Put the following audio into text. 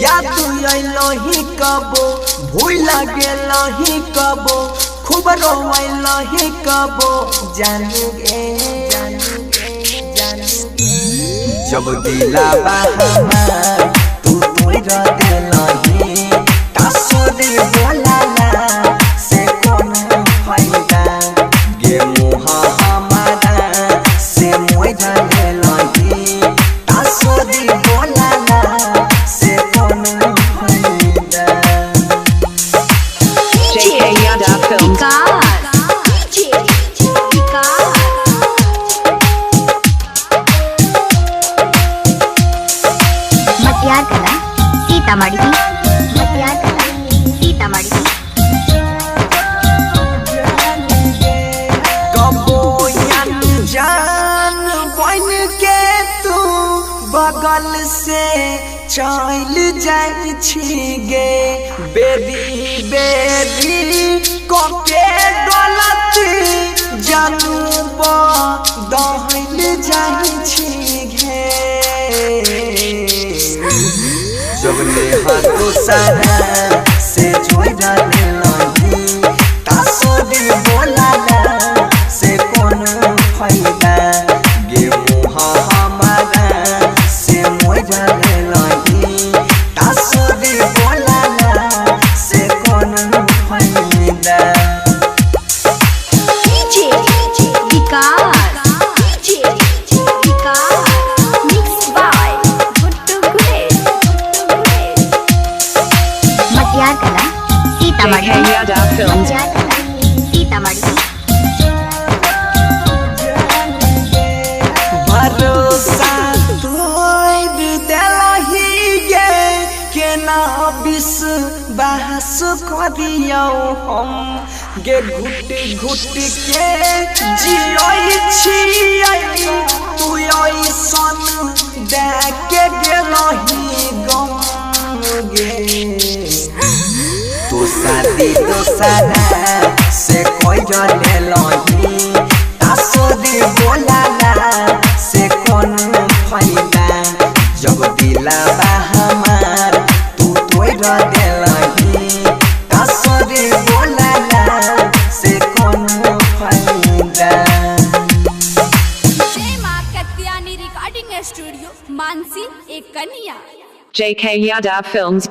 याद अइलही कबो भूल गेलही कबो खूब रोइलही कबो जानू गे जब दिलावा हमार तू तोड़ देलही तासुरी बोलाला से कोनो फायदा गे मुहा हमारा से मोइ देलही तासुरी बोलाला से कोनो फायदा। JK Yadav Films. मटियार कला सीतामढ़ी मटियार कला सीतामढ़ी। कबो जान बन के तू बगल से चल जाई छी गे बेरी बेरी कोके गलती जानू बदल जाई छी गे जब हाथों सारा से जोड़ देलही तासुरी बोलाला से कोनो फायदा गे मुहा हमारा से मोइ देलही तासुरी बोलाला से कोनो फायदा। मटियार कला सीतामढ़ी JK Yadav Films. मटियार कला सीतामढ़ी। भरोसा तोड़ देलही गे केना विश्वास करियौ हम गे घुट घुट के जियै छियै तू ऐसन दे के गेलही गम गे तू शादी दोसरा से कोई लेलही तासुरी बोलाला से कोनो फायदा जब दिलावा हमार तू तोड़ देलही तासुरी बोलाला से कोनो फायदा। जय मां कत्यानी रिकॉर्डिंग स्टूडियो मानसी एक कन्या। JK Yadav Films.